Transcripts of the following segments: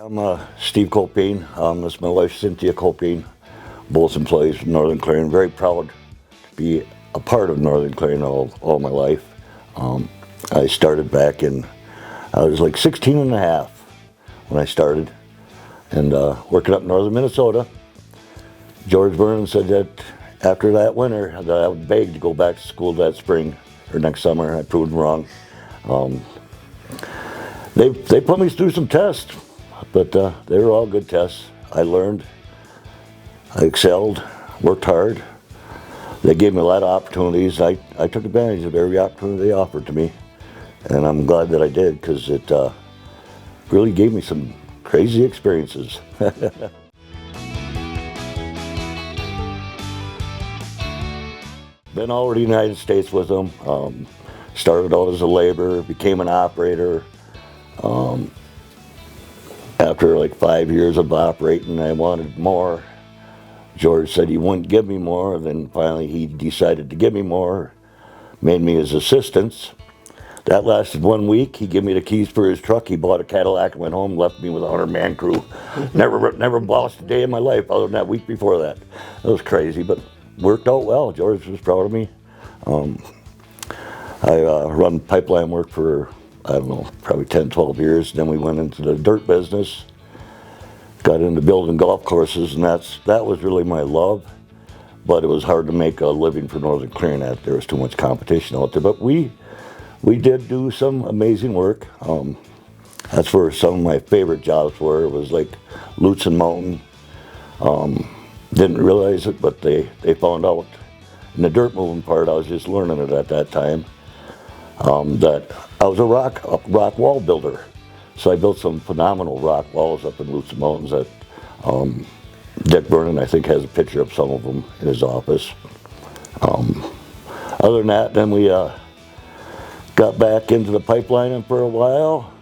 I'm Steve Kolpien. This is my wife Cynthia Kolpien, both employees from Northern Clarion. Very proud to be a part of Northern Clarion all my life. I started back I was like 16 and a half when I started, and working up in northern Minnesota. George Vernon said that after that winter that I would beg to go back to school that spring or next summer. I proved him wrong. They put me through some tests, but they were all good tests. I learned, I excelled, worked hard. They gave me a lot of opportunities. I took advantage of every opportunity they offered to me, and I'm glad that I did, because it really gave me some crazy experiences. Been all over the United States with them. Started out as a laborer, became an operator. After like 5 years of operating, I wanted more. George said he wouldn't give me more. Then finally he decided to give me more, made me his assistant. That lasted 1 week. He gave me the keys for his truck. He bought a Cadillac and went home, left me with a 100-man crew. Never lost a day in my life other than that week before that. That was crazy, but worked out well. George was proud of me. I run pipeline work for, I don't know, probably 10, 12 years. Then we went into the dirt business, got into building golf courses, and that was really my love. But it was hard to make a living for Northern Clarion. There was too much competition out there. But we did do some amazing work. That's where some of my favorite jobs were. It was like Lutz and Mountain. Didn't realize it, but they found out. In the dirt moving part, I was just learning it at that time. That I was a rock wall builder. So I built some phenomenal rock walls up in Lutz and Mountains that Dick Vernon, I think, has a picture of some of them in his office. Other than that, then we got back into the pipelining for a while,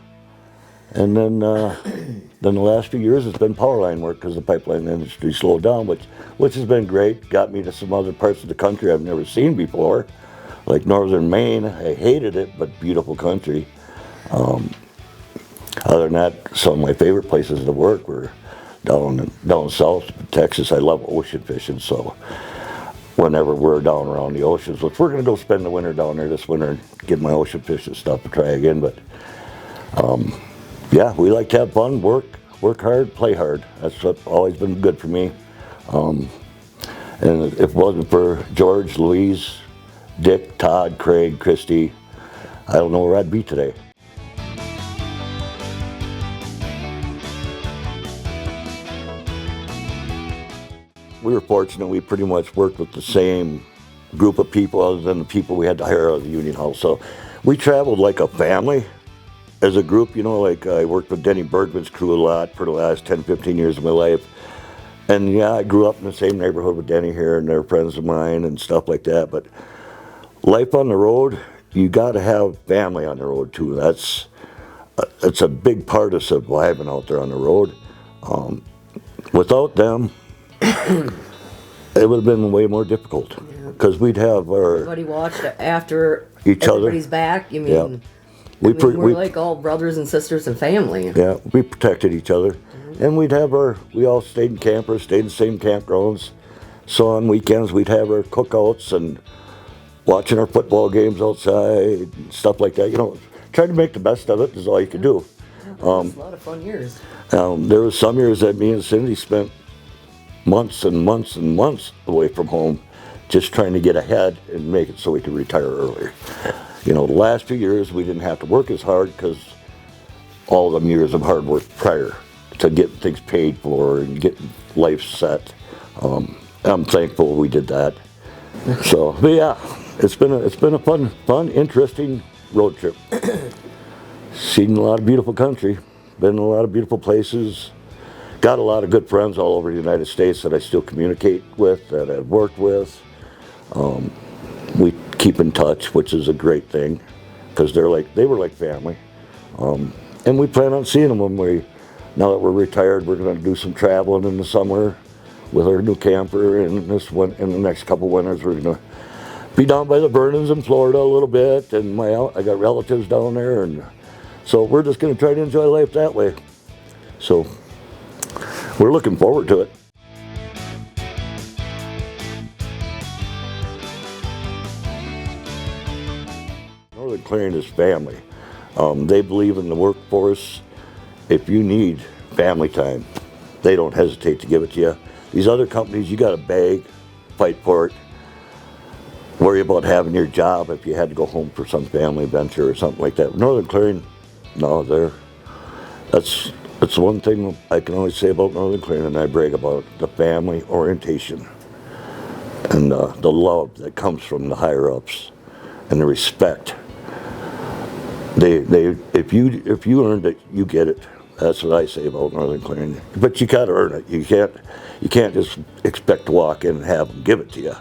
and then the last few years it's been power line work because the pipeline industry slowed down, which has been great. Got me to some other parts of the country I've never seen before, like northern Maine. I hated it, but beautiful country. Other than that, some of my favorite places to work were down south Texas. I love ocean fishing, so whenever we're down around the oceans, which we're going to go spend the winter down there this winter and get my ocean fishing stuff to try again. But yeah, we like to have fun, work hard, play hard. That's what's always been good for me. And if it wasn't for George, Louise, Dick, Todd, Craig, Christy, I don't know where I'd be today. We were fortunate. We pretty much worked with the same group of people other than the people we had to hire out of the union house. So we traveled like a family as a group. You know, like I worked with Denny Bergman's crew a lot for the last 10, 15 years of my life. And yeah, I grew up in the same neighborhood with Denny here, and they're friends of mine and stuff like that. But life on the road, you got to have family on the road too. It's a big part of surviving out there on the road. Without them, it would have been way more difficult, because we'd have everybody watched after each other. Everybody's back. You mean, Yeah. we're like all brothers and sisters and family. Yeah, we protected each other, and we all stayed in campers, stayed in the same campgrounds. So on weekends we'd have our cookouts and watching our football games outside and stuff like that. You know, trying to make the best of it is all you can do. It was a lot of fun years. There was some years that me and Cindy spent months and months and months away from home, just trying to get ahead and make it so we could retire earlier. You know, the last few years we didn't have to work as hard because all them years of hard work prior to getting things paid for and getting life set. I'm thankful we did that. So, but yeah, it's been a fun, interesting road trip. Seen a lot of beautiful country, been in a lot of beautiful places. Got a lot of good friends all over the United States that I still communicate with, that I've worked with. We keep in touch, which is a great thing, because they were like family. And we plan on seeing them now that we're retired. We're going to do some traveling in the summer with our new camper, and in the next couple winters we're going to be down by the Vernons in Florida a little bit, and I got relatives down there, and so we're just going to try to enjoy life that way. So we're looking forward to it. Northern Clearing is family. They believe in the workforce. If you need family time, they don't hesitate to give it to you. These other companies, you got to beg, fight for it, worry about having your job if you had to go home for some family venture or something like that. Northern Clearing, no, that's one thing I can always say about Northern Clearing, and I brag about the family orientation and the love that comes from the higher ups and the respect. If you earned it, you get it. That's what I say about Northern Clearing. But you gotta earn it. You can't just expect to walk in and have them give it to you.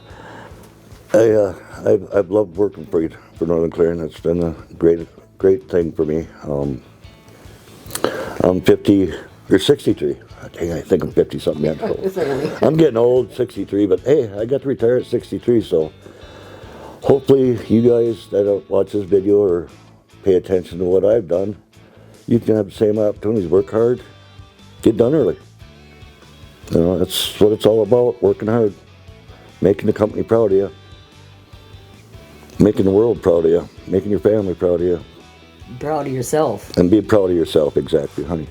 I've loved working for Northern Clearing. It's been a great thing for me. I'm 50 or 63. Dang, I think I'm 50 something yet. So I'm getting old, 63. But hey, I got to retire at 63. So hopefully you guys that watch this video or pay attention to what I've done, you can have the same opportunities. Work hard, get done early. You know, that's what it's all about, working hard, making the company proud of you, making the world proud of you, making your family proud of you. Proud of yourself. And be proud of yourself, exactly, honey.